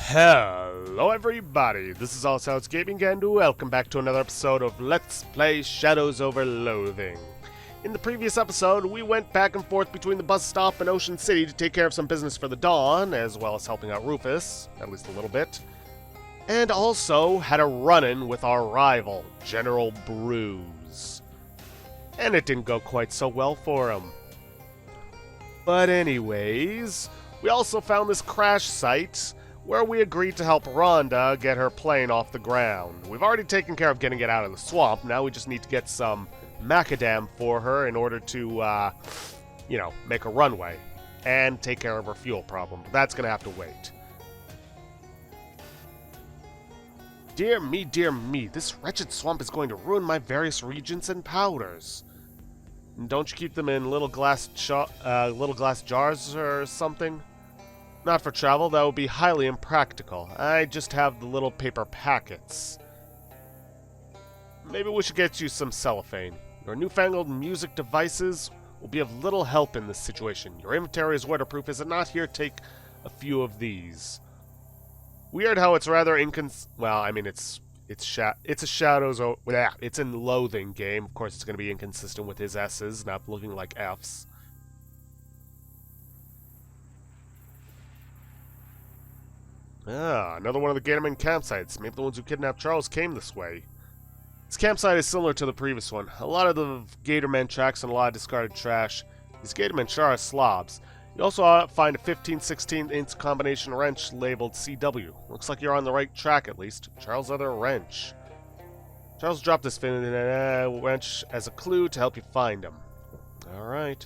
Hello everybody, this is All Sounds Gaming and welcome back to another episode of Let's Play Shadows over Loathing. In the previous episode, we went back and forth between the bus stop and Ocean City to take care of some business for the Dawn, as well as helping out Rufus, at least a little bit. And also had a run-in with our rival, General Bruise. And it didn't go quite so well for him. But anyways, we also found this crash site where we agreed to help Rhonda get her plane off the ground. We've already taken care of getting it out of the swamp. Now we just need to get some macadam for her in order to, make a runway and take care of her fuel problem. But that's going to have to wait. Dear me, this wretched swamp is going to ruin my various reagents and powders. And don't you keep them in little glass jars or something? Not for travel, that would be highly impractical. I just have the little paper packets. Maybe we should get you some cellophane. Your newfangled music devices will be of little help in this situation. Your inventory is waterproof, is it not? Here, take a few of these. Weird how it's rather it's a Shadows. It's in Loathing game. Of course, it's going to be inconsistent with his S's, not looking like F's. Ah, another one of the Gatorman campsites. Maybe the ones who kidnapped Charles came this way. This campsite is similar to the previous one. A lot of the Gatorman tracks and a lot of discarded trash. These Gatormen sure are slobs. You also find a 15/16" combination wrench labeled CW. Looks like you're on the right track at least. Charles' other wrench. Charles dropped this wrench as a clue to help you find him. Alright.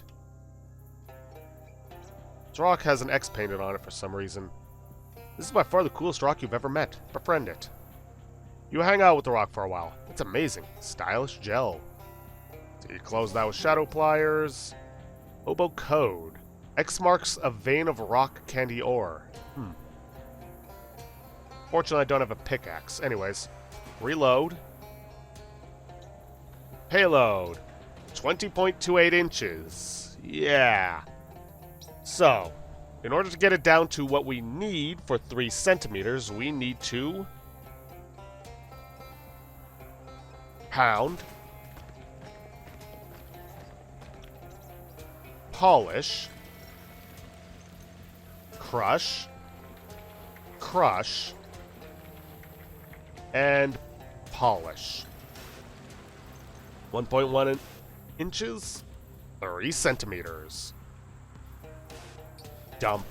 This rock has an X painted on it for some reason. This is by far the coolest rock you've ever met. Befriend it. You hang out with the rock for a while. It's amazing. Stylish gel. So you close that with shadow pliers. Oboe code. X marks a vein of rock candy ore. Fortunately, I don't have a pickaxe. Anyways, reload. Payload. 20.28 inches. Yeah. So, in order to get it down to what we need for 3 centimeters, we need to pound, polish, crush, and polish. 1.1 inches, 3 centimeters. Dump.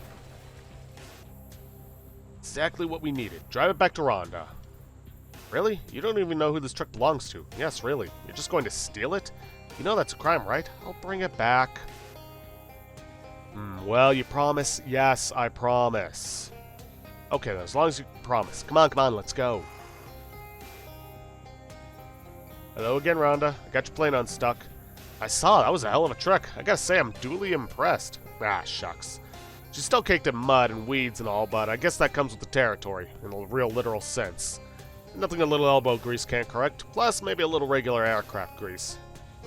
Exactly what we needed. Drive it back to Rhonda. Really? You don't even know who this truck belongs to. Yes, really. You're just going to steal it? You know that's a crime, right? I'll bring it back. Well, you promise? Yes, I promise. Okay, then, as long as you promise. Come on, let's go. Hello again, Rhonda. I got your plane unstuck. I saw. That was a hell of a trick. I gotta say, I'm duly impressed. Ah, shucks. She's still caked in mud and weeds and all, but I guess that comes with the territory, in a real literal sense. Nothing a little elbow grease can't correct, plus maybe a little regular aircraft grease.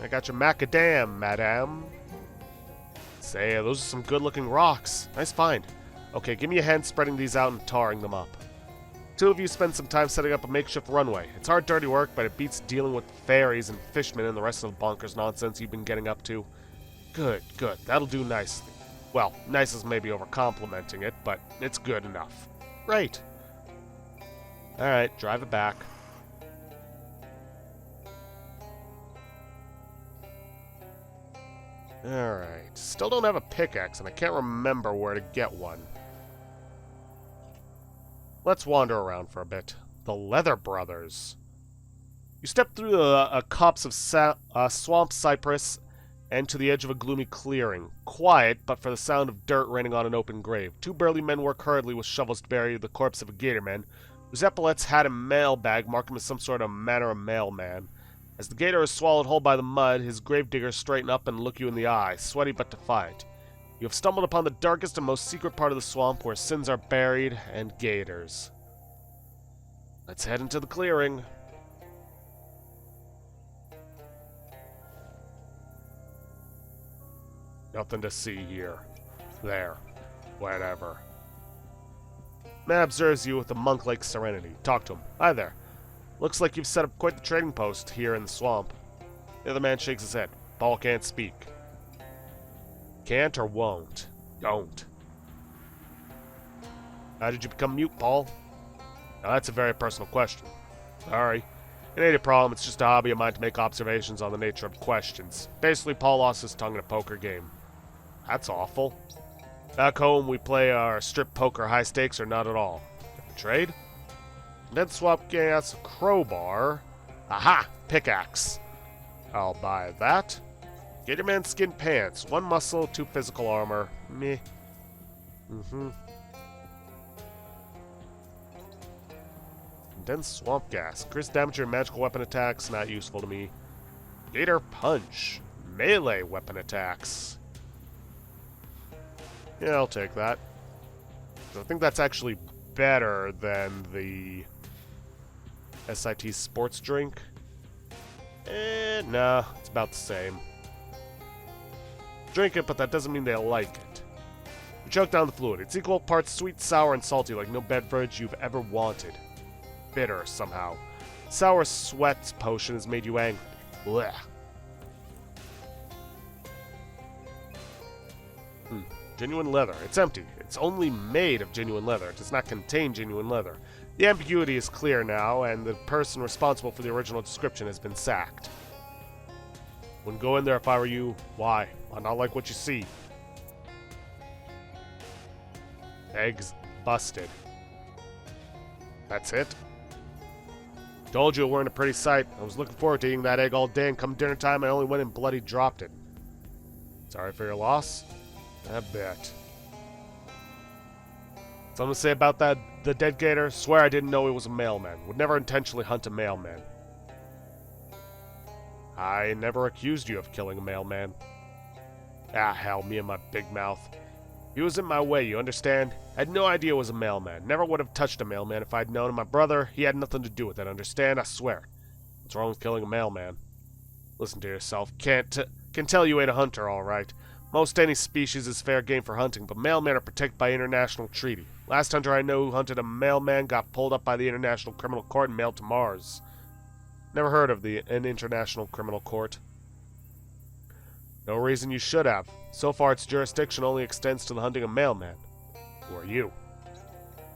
I got your macadam, madame. Say, those are some good-looking rocks. Nice find. Okay, give me a hand spreading these out and tarring them up. 2 of you spend some time setting up a makeshift runway. It's hard, dirty work, but it beats dealing with fairies and fishmen and the rest of the bonkers nonsense you've been getting up to. Good. That'll do nicely. Well, nice is maybe over-complimenting it, but it's good enough. Great. Alright, drive it back. Alright, still don't have a pickaxe, and I can't remember where to get one. Let's wander around for a bit. The Leather Brothers. You step through a copse of swamp cypress and to the edge of a gloomy clearing. Quiet, but for the sound of dirt raining on an open grave. 2 burly men work hurriedly with shovels to bury the corpse of a Gatorman, whose epaulets had a mailbag mark him as some sort of manner of mailman. As the gator is swallowed whole by the mud, his gravediggers straighten up and look you in the eye, sweaty but defiant. You have stumbled upon the darkest and most secret part of the swamp where sins are buried and gators. Let's head into the clearing. Nothing to see here. There. Whatever. Man observes you with a monk-like serenity. Talk to him. Hi there. Looks like you've set up quite the trading post here in the swamp. The other man shakes his head. Paul can't speak. Can't or won't? Don't. How did you become mute, Paul? Now that's a very personal question. Sorry. It ain't a problem, it's just a hobby of mine to make observations on the nature of questions. Basically, Paul lost his tongue in a poker game. That's awful. Back home, we play our strip poker high stakes or not at all. Trade? Then swap gas, crowbar. Aha! Pickaxe. I'll buy that. Gatorman skin pants. 1 muscle, 2 physical armor. Meh. Dense swamp gas. Increase damage to your magical weapon attacks. Not useful to me. Gator punch. Melee weapon attacks. Yeah, I'll take that. I think that's actually better than the SIT sports drink. Nah, it's about the same. Drink it, but that doesn't mean they like it. You choke down the fluid. It's equal parts sweet, sour, and salty like no beverage you've ever wanted. Bitter, somehow. Sour sweat potion has made you angry. Blech. Genuine leather. It's empty. It's only made of genuine leather. It does not contain genuine leather. The ambiguity is clear now, and the person responsible for the original description has been sacked. Wouldn't go in there if I were you. Why? I not like what you see. Eggs busted. That's it? Told you it weren't a pretty sight. I was looking forward to eating that egg all day, and come dinner time I only went and bloody dropped it. Sorry for your loss? I bet. Something to say about that, the dead gator? Swear I didn't know he was a mailman. Would never intentionally hunt a mailman. I never accused you of killing a mailman. Ah, hell, me and my big mouth. He was in my way, you understand? I had no idea it was a mailman. Never would have touched a mailman if I'd known. My brother, he had nothing to do with it, understand? I swear. What's wrong with killing a mailman? Listen to yourself. Can tell you ain't a hunter, all right. Most any species is fair game for hunting, but mailmen are protected by international treaty. Last hunter I know who hunted a mailman got pulled up by the International Criminal Court and mailed to Mars. Never heard of an International Criminal Court. No reason you should have. So far its jurisdiction only extends to the hunting of mailmen. Who are you?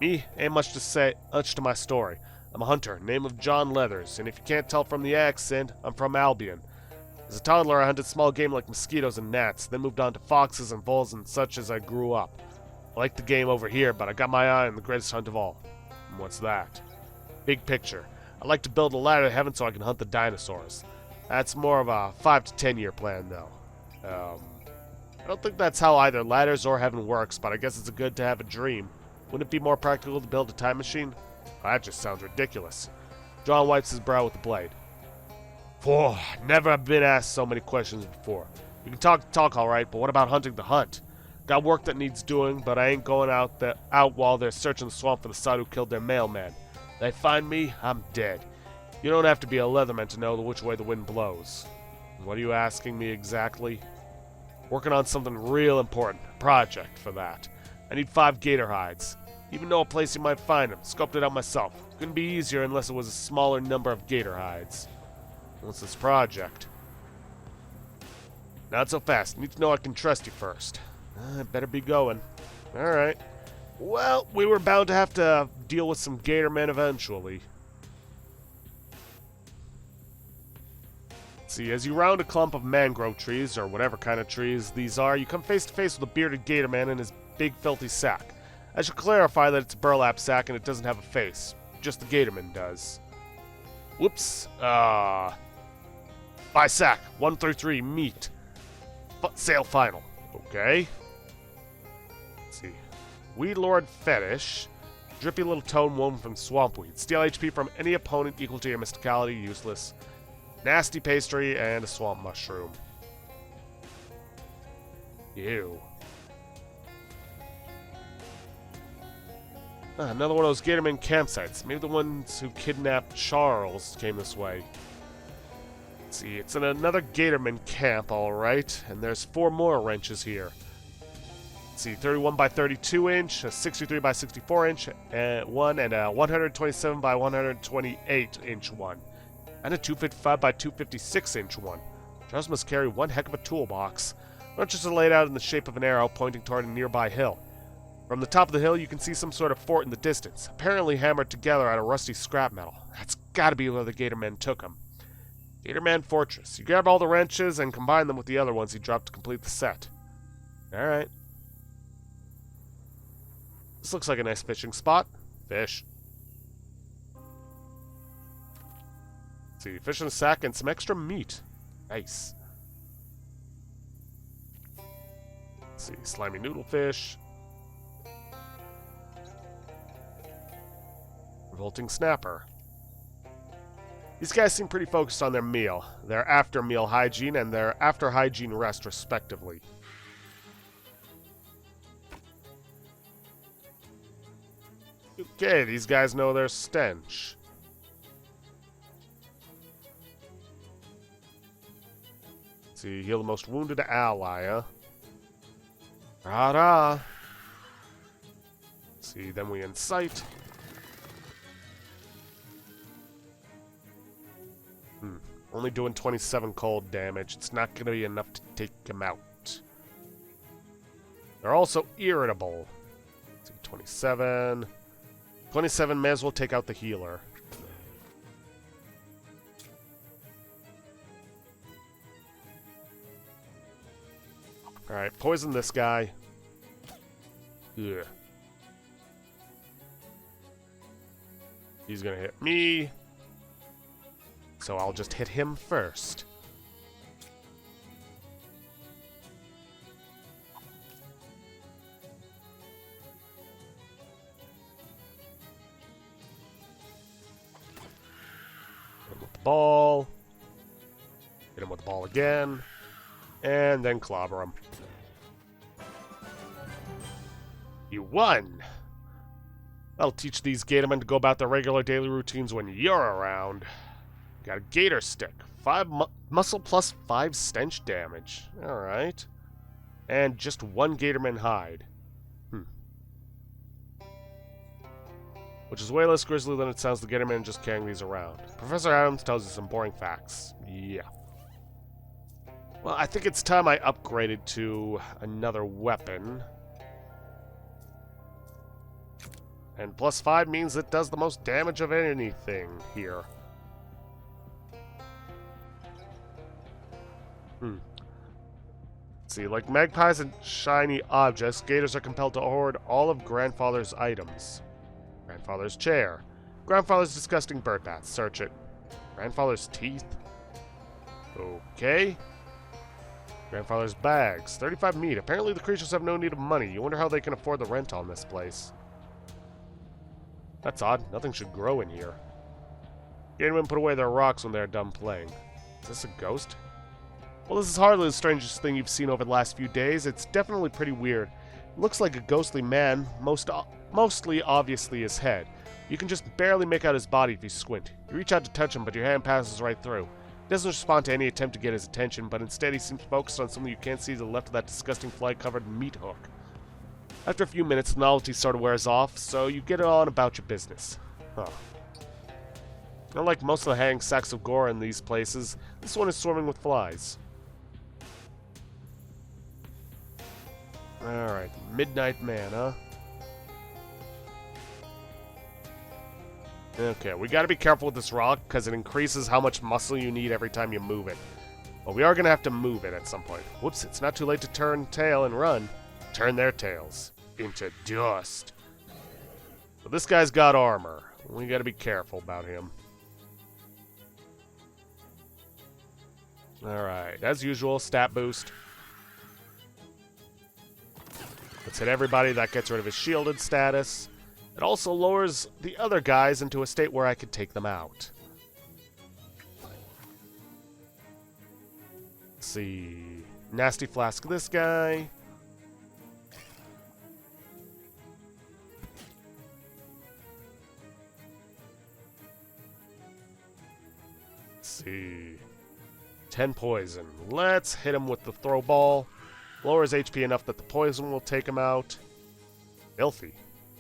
Me? Ain't much to my story. I'm a hunter, name of John Leathers, and if you can't tell from the accent, I'm from Albion. As a toddler, I hunted small game like mosquitoes and gnats, then moved on to foxes and voles and such as I grew up. I like the game over here, but I got my eye on the greatest hunt of all. And what's that? Big picture. I'd like to build a ladder to heaven so I can hunt the dinosaurs. That's more of a 5 to 10 year plan, though. I don't think that's how either ladders or heaven works, but I guess it's good to have a dream. Wouldn't it be more practical to build a time machine? Well, that just sounds ridiculous. John wipes his brow with the blade. Whoa, never have been asked so many questions before. You can talk all right, but what about hunting the hunt? Got work that needs doing, but I ain't going out while they're searching the swamp for the sod who killed their mailman. They find me, I'm dead. You don't have to be a leatherman to know which way the wind blows. What are you asking me exactly? Working on something real important. A project for that. I need 5 gator hides. Even know a place you might find them. Scoped it out myself. Couldn't be easier unless it was a smaller number of gator hides. What's this project? Not so fast. Need to know I can trust you first. I better be going. Alright. Well, we were bound to have to deal with some gator men eventually. See, as you round a clump of mangrove trees, or whatever kind of trees these are, you come face to face with a bearded gator man in his big filthy sack. I should clarify that it's a burlap sack and it doesn't have a face. Just the gatorman does. Whoops. Buy sack. 133 meat. Sale final. Okay. Let's see. Weed Lord Fetish. Drippy little tone woven from swampweed. Steal HP from any opponent equal to your mysticality. Useless. Nasty pastry and a swamp mushroom. Ew. Another one of those Gatorman campsites. Maybe the ones who kidnapped Charles came this way. Let's see, it's in another Gatorman camp, alright. And there's 4 more wrenches here. Let's see, 31 by 32 inch, a 63 by 64 inch one, and a 127 by 128 inch one, and a 255 by 256 inch one. Jaws must carry one heck of a toolbox. Wrenches are laid out in the shape of an arrow pointing toward a nearby hill. From the top of the hill, you can see some sort of fort in the distance, apparently hammered together out of rusty scrap metal. That's gotta be where the Gatorman took him. Gatorman Fortress. You grab all the wrenches and combine them with the other ones he dropped to complete the set. Alright. This looks like a nice fishing spot. Fish. Let's see, fish in a sack and some extra meat. Nice. Let's see, slimy noodlefish. Revolting snapper. These guys seem pretty focused on their meal, their after-meal hygiene, and their after-hygiene rest, respectively. Okay, these guys know their stench. Let's see, heal the most wounded ally, huh? Rah-rah. Let's see, then we incite. Only doing 27 cold damage. It's not going to be enough to take him out. They're also irritable. Let's see, 27. 27 may as well take out the healer. Alright, poison this guy. Ugh. He's going to hit me. So I'll just hit him first. Hit him with the ball. Hit him with the ball again. And then clobber him. You won! That'll teach these Gatormen to go about their regular daily routines when you're around. Got a gator stick. 5 muscle plus 5 stench damage. Alright. And just 1 Gatorman hide. Which is way less grisly than it sounds to Gatorman just carrying these around. Professor Adams tells you some boring facts. Yeah. Well, I think it's time I upgraded to another weapon. And plus 5 means it does the most damage of anything here. Let's see, like magpies and shiny objects, gators are compelled to hoard all of Grandfather's items. Grandfather's chair. Grandfather's disgusting bird bath. Search it. Grandfather's teeth. Okay. Grandfather's bags. 35 meat. Apparently the creatures have no need of money. You wonder how they can afford the rent on this place. That's odd. Nothing should grow in here. Gatormen put away their rocks when they're done playing. Is this a ghost? Well, this is hardly the strangest thing you've seen over the last few days. It's definitely pretty weird. It looks like a ghostly man, mostly obviously his head. You can just barely make out his body if you squint. You reach out to touch him, but your hand passes right through. He doesn't respond to any attempt to get his attention, but instead he seems focused on something you can't see to the left of that disgusting fly-covered meat hook. After a few minutes, the novelty sort of wears off, so you get on about your business. Huh. Unlike most of the hanging sacks of gore in these places, this one is swarming with flies. Alright, Midnight Man, huh? Okay, we gotta be careful with this rock, because it increases how much muscle you need every time you move it. But we are gonna have to move it at some point. Whoops, it's not too late to turn tail and run. Turn their tails into dust. But this guy's got armor. We gotta be careful about him. Alright, as usual, stat boost. Let's hit everybody. That gets rid of his shielded status. It also lowers the other guys into a state where I could take them out. Let's see. Nasty Flask this guy. Let's see. 10 poison. Let's hit him with the throw ball. Lowers HP enough that the poison will take him out. Filthy.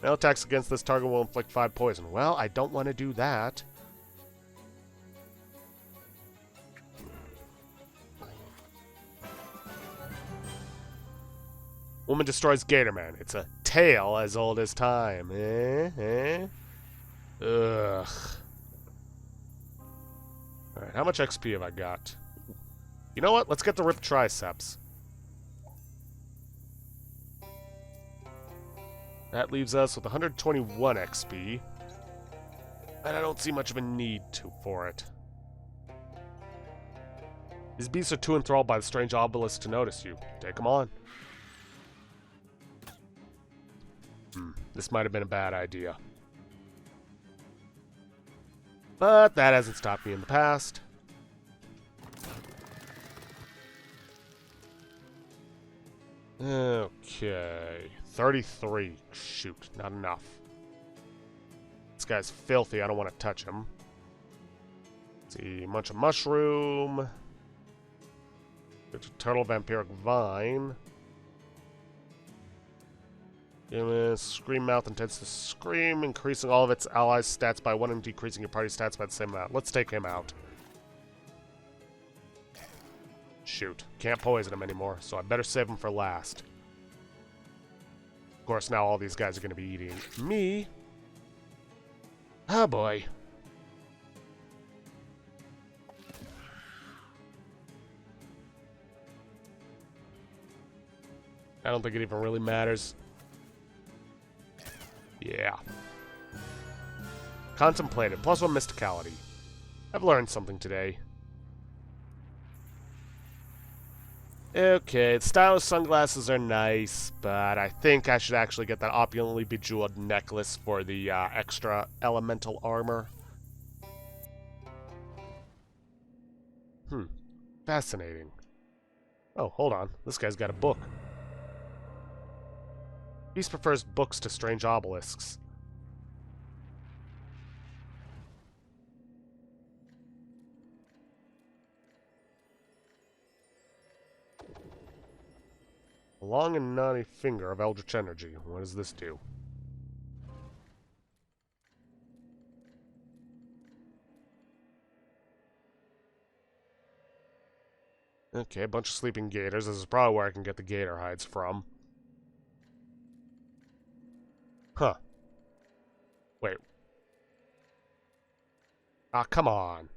No attacks against this target will inflict 5 poison. Well, I don't want to do that. Woman destroys Gatorman. It's a tale as old as time. Ugh. Alright, how much XP have I got? You know what? Let's get the ripped triceps. That leaves us with 121 XP. And I don't see much of a need for it. These beasts are too enthralled by the strange obelisk to notice you. Take them on. This might have been a bad idea. But that hasn't stopped me in the past. Okay. 33. Shoot, not enough. This guy's filthy. I don't want to touch him. Let's see. Munch a mushroom. Turtle vampiric vine. Scream mouth intends to scream, increasing all of its allies' stats by 1 and decreasing your party's stats by the same amount. Let's take him out. Shoot. Can't poison him anymore, so I better save him for last. Of course, now all these guys are going to be eating me. Oh boy. I don't think it even really matters. Yeah. Contemplative. +1 mysticality. I've learned something today. Okay, the stylish sunglasses are nice, but I think I should actually get that opulently bejeweled necklace for the extra elemental armor. Fascinating. Oh, hold on. This guy's got a book. Beast prefers books to strange obelisks. A long and knotty finger of eldritch energy. What does this do? Okay, a bunch of sleeping gators. This is probably where I can get the gator hides from. Huh. Wait. Ah, come on.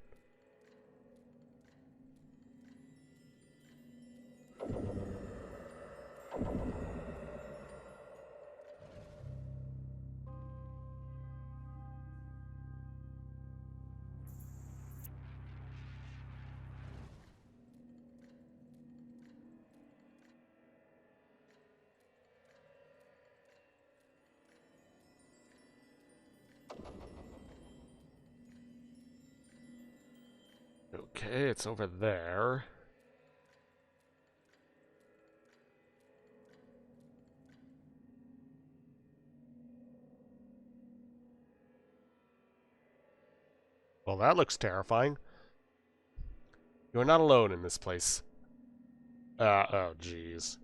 Okay, it's over there. Well, that looks terrifying. You're not alone in this place. Oh, jeez.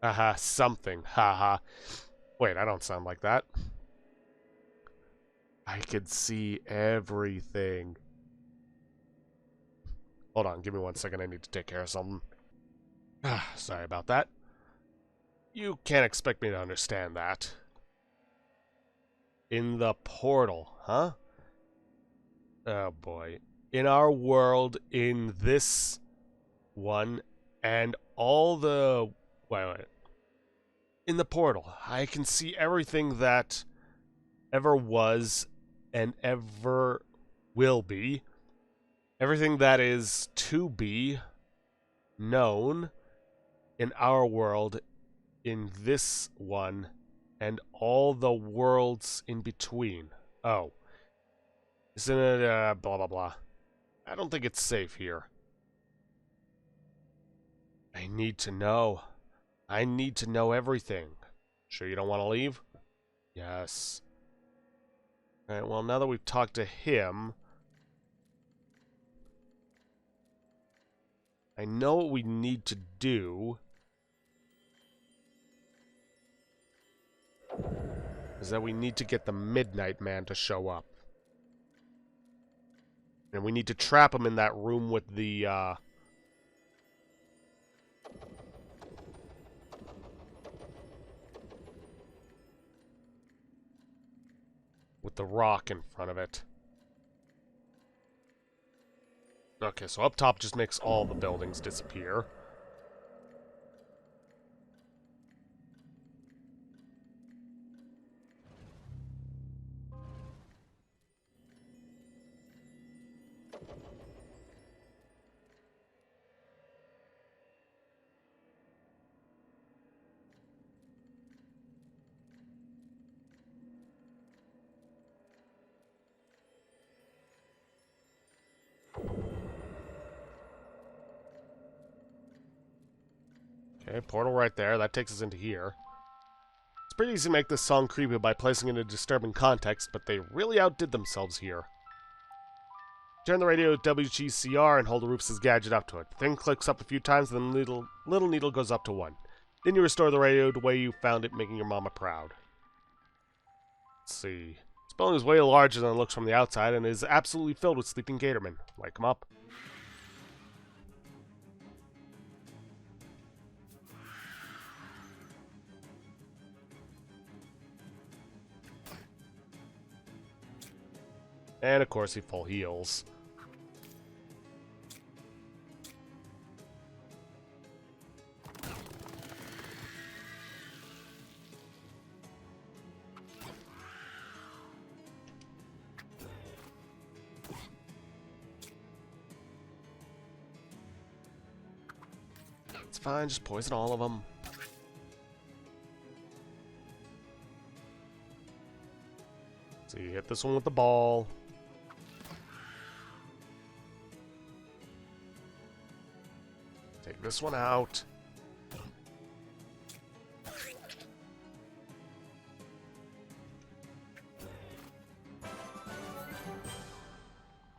Haha, something. Haha. Wait, I don't sound like that. I could see everything. Hold on, give me 1 second. I need to take care of something. Sorry about that. You can't expect me to understand that. In the portal, huh? Oh boy. In our world, in this one, and all the... Wait. In the portal, I can see everything that ever was and ever will be. Everything that is to be known in our world, in this one, and all the worlds in between. Oh. Isn't it, blah, blah, blah. I don't think it's safe here. I need to know. I need to know everything. Sure you don't want to leave? Yes. Alright, well, now that we've talked to him, I know what we need to do is that we need to get the Midnight Man to show up. And we need to trap him in that room with the, with the rock in front of it. Okay, so up top just makes all the buildings disappear. Okay, portal right there. That takes us into here. It's pretty easy to make this song creepy by placing it in a disturbing context, but they really outdid themselves here. Turn the radio to WGCR and hold the Rufus' gadget up to it. The thing clicks up a few times, and then the little needle goes up to 1. Then you restore the radio the way you found it, making your mama proud. Let's see. This building is way larger than it looks from the outside, and is absolutely filled with sleeping gatormen. Wake them up. And of course he full heals. It's fine, just poison all of them. So you hit this one with the ball. Take this one out.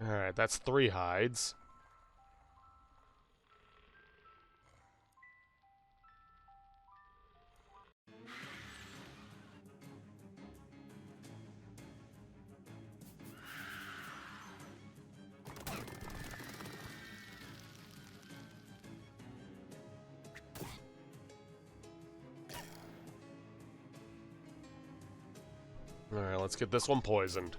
Alright, that's 3 hides. Alright, let's get this one poisoned.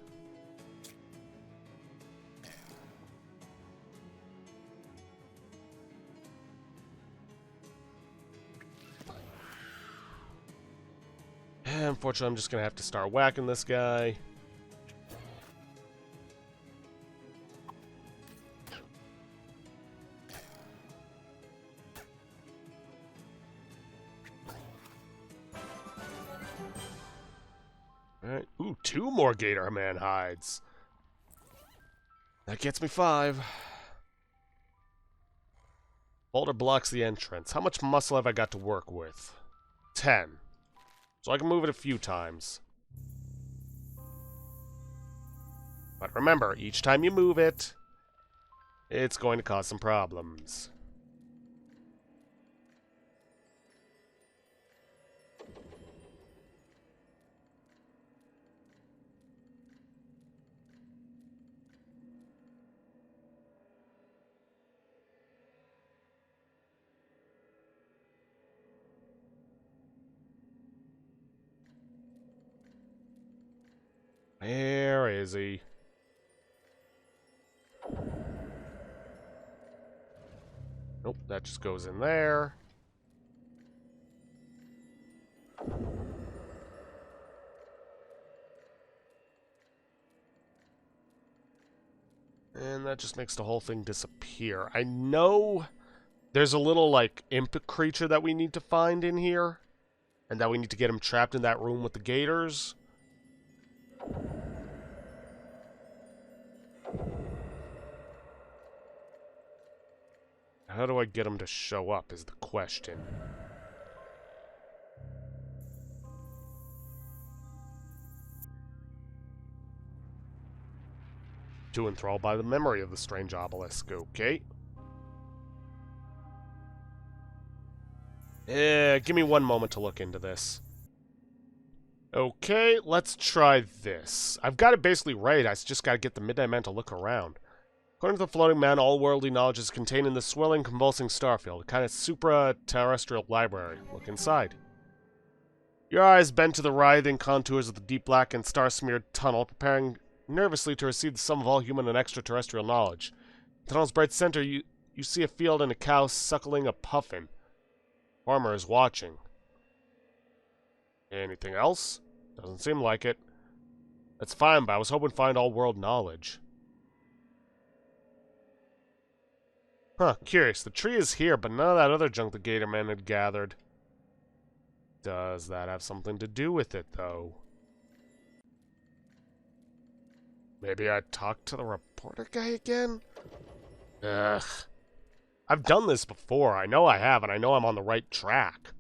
And unfortunately, I'm just gonna have to start whacking this guy. Alright, ooh, 2 more Gator Man hides. That gets me 5. Boulder blocks the entrance. How much muscle have I got to work with? 10. So I can move it a few times. But remember, each time you move it, it's going to cause some problems. Where is he? Nope, that just goes in there. And that just makes the whole thing disappear. I know there's a little, like, imp creature that we need to find in here. And that we need to get him trapped in that room with the gators. How do I get him to show up is the question. Too enthralled by the memory of the strange obelisk, okay. Give me one moment to look into this. Okay, let's try this. I've got it basically right, I just gotta get the Midnight Man to look around. According to the Floating Man, all worldly knowledge is contained in the swirling, convulsing starfield, a kind of supra-terrestrial library. Look inside. Your eyes bend to the writhing contours of the deep black and star-smeared tunnel, preparing nervously to receive the sum of all human and extraterrestrial knowledge. In the tunnel's bright center, you see a field and a cow suckling a puffin. Farmer is watching. Anything else? Doesn't seem like it. That's fine, but I was hoping to find all-world knowledge. Huh, curious. The tree is here, but none of that other junk the Gator Man had gathered. Does that have something to do with it, though? Maybe I talked to the reporter guy again? Ugh. I've done this before. I know I have, and I know I'm on the right track.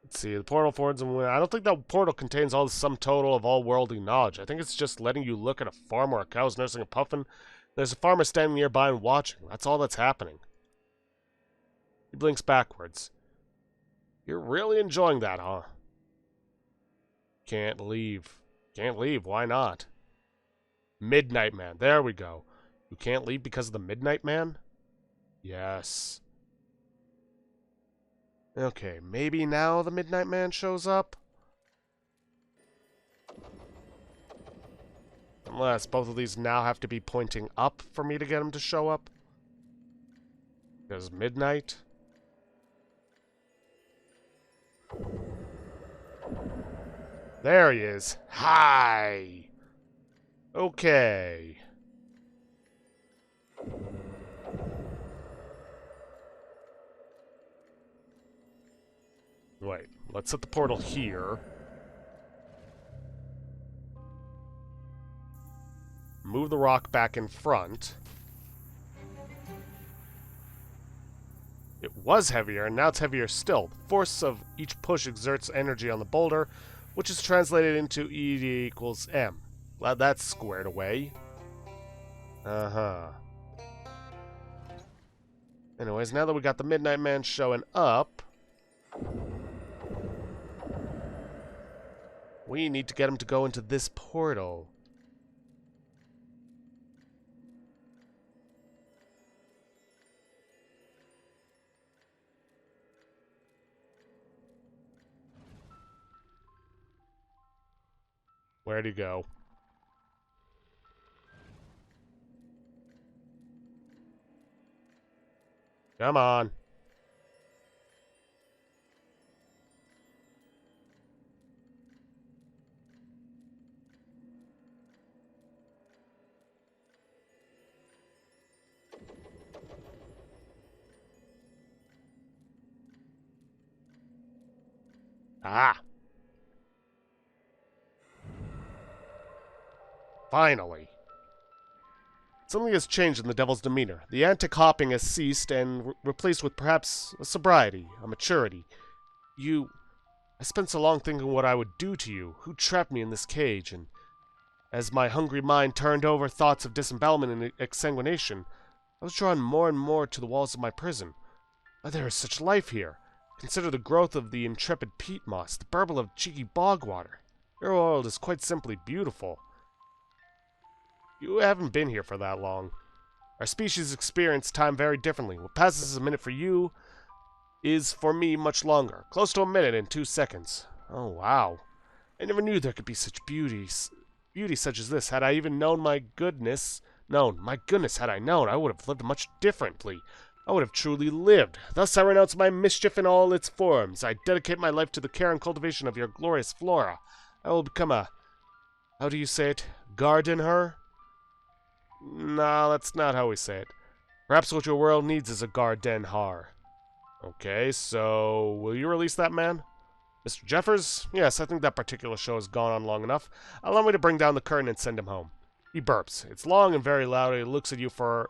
Let's see, the portal forwards and I don't think that portal contains all the sum total of all worldly knowledge. I think it's just letting you look at a farm where a cow's nursing a puffin. There's a farmer standing nearby and watching. That's all that's happening. He blinks backwards. You're really enjoying that, huh? Can't leave. Can't leave. Why not? Midnight Man. There we go. You can't leave because of the Midnight Man? Yes. Okay, maybe now the Midnight Man shows up? Unless both of these now have to be pointing up for me to get him to show up. Because midnight. There he is. Hi! Okay. Wait, let's set the portal here. Move the rock back in front. It was heavier, and now it's heavier still. The force of each push exerts energy on the boulder, which is translated into E equals M. Glad that's squared away. Uh-huh. Anyways, now that we got the Midnight Man showing up, we need to get him to go into this portal. Where'd he go? Come on. Ah. Finally. Something has changed in the devil's demeanor. The antic hopping has ceased and replaced with perhaps a sobriety, a maturity. I spent so long thinking what I would do to you, who trapped me in this cage, and as my hungry mind turned over thoughts of disembowelment and exsanguination, I was drawn more and more to the walls of my prison. Why, there is such life here. Consider the growth of the intrepid peat moss, the burble of cheeky bog water. Your world is quite simply beautiful. You haven't been here for that long. Our species experience time very differently. What passes as a minute for you is, for me, much longer. Close to a minute in 2 seconds. Oh, wow. I never knew there could be such beauty such as this. Had I even known my goodness, had I known, I would have lived much differently. I would have truly lived. Thus I renounce my mischief in all its forms. I dedicate my life to the care and cultivation of your glorious flora. I will become a... how do you say it? Gardener? Nah, that's not how we say it. Perhaps what your world needs is a gardenhar. Okay, so will you release that man? Mr. Jeffers? Yes, I think that particular show has gone on long enough. Allow me to bring down the curtain and send him home. He burps. It's long and very loud, and he looks at you for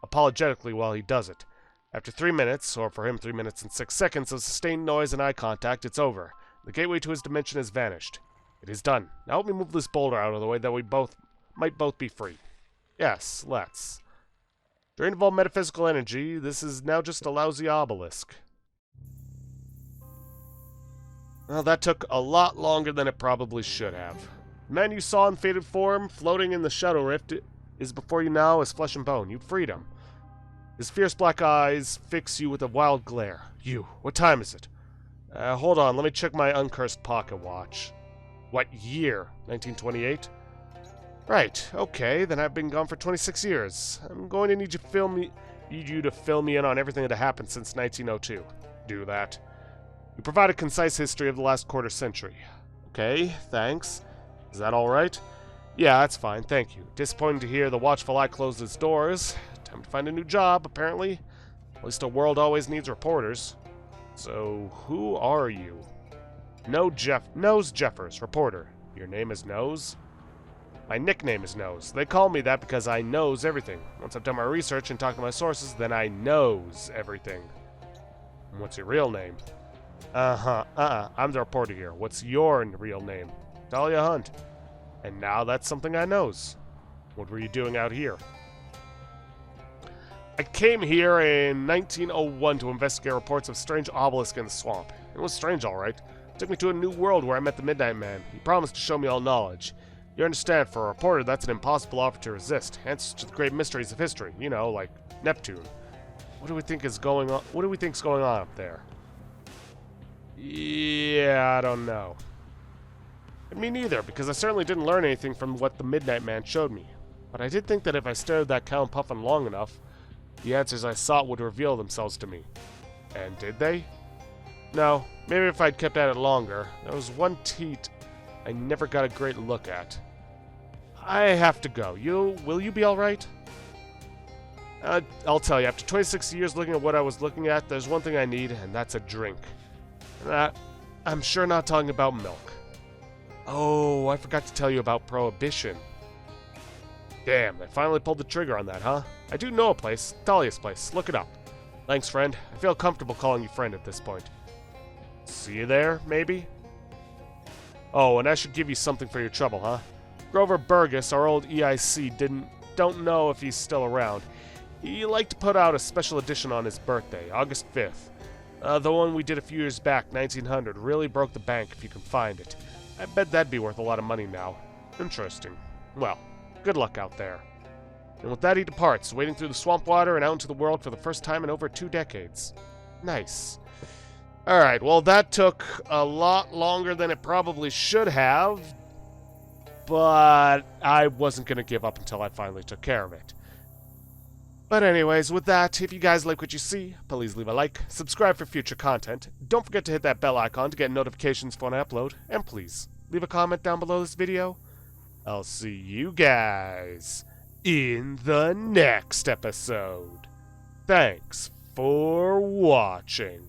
apologetically while he does it. After 3 minutes, or for him 3 minutes and 6 seconds of sustained noise and eye contact, it's over. The gateway to his dimension has vanished. It is done. Now help me move this boulder out of the way that we might both be free. Yes, let's. Drained of all metaphysical energy, this is now just a lousy obelisk. Well, that took a lot longer than it probably should have. The man you saw in faded form, floating in the Shadow Rift, is before you now as flesh and bone. You freed him. His fierce black eyes fix you with a wild glare. You, what time is it? Hold on, let me check my uncursed pocket watch. What year? 1928? Right, okay, then I've been gone for 26 years. I'm going to need you to fill me in on everything that happened since 1902. Do that. You provide a concise history of the last quarter century. Okay, thanks. Is that alright? Yeah, that's fine, thank you. Disappointing to hear the watchful eye closed its doors. Time to find a new job, apparently. At least a world always needs reporters. So, who are you? Nose Jeffers, reporter. Your name is Nose? My nickname is Nose. They call me that because I knows everything. Once I've done my research and talked to my sources, then I knows everything. And what's your real name? I'm the reporter here. What's your real name? Dahlia Hunt. And now that's something I knows. What were you doing out here? I came here in 1901 to investigate reports of strange obelisk in the swamp. It was strange, all right. It took me to a new world where I met the Midnight Man. He promised to show me all knowledge. You understand, for a reporter, that's an impossible offer to resist. Answers to the great mysteries of history, you know, like Neptune. What do we think is going on? What do we think's going on up there? Yeah, I don't know. Me neither, because I certainly didn't learn anything from what the Midnight Man showed me. But I did think that if I stared at that cow and puffin long enough, the answers I sought would reveal themselves to me. And did they? No, maybe if I'd kept at it longer. There was one teat I never got a great look at. I have to go. Will you be alright? I'll tell you, after 26 years looking at what I was looking at, there's one thing I need, and that's a drink. And I'm sure not talking about milk. Oh, I forgot to tell you about Prohibition. Damn, they finally pulled the trigger on that, huh? I do know a place, Dahlia's place. Look it up. Thanks, friend. I feel comfortable calling you friend at this point. See you there, maybe? Oh, and I should give you something for your trouble, huh? Grover Burgess, our old EIC, don't know if he's still around. He liked to put out a special edition on his birthday, August 5th. The one we did a few years back, 1900, really broke the bank if you can find it. I bet that'd be worth a lot of money now. Interesting. Well, good luck out there. And with that he departs, wading through the swamp water and out into the world for the first time in over 2 decades. Nice. Alright, well that took a lot longer than it probably should have, but I wasn't going to give up until I finally took care of it. But anyways, with that, if you guys like what you see, please leave a like, subscribe for future content, don't forget to hit that bell icon to get notifications for when I upload, and please, leave a comment down below this video. I'll see you guys in the next episode. Thanks for watching.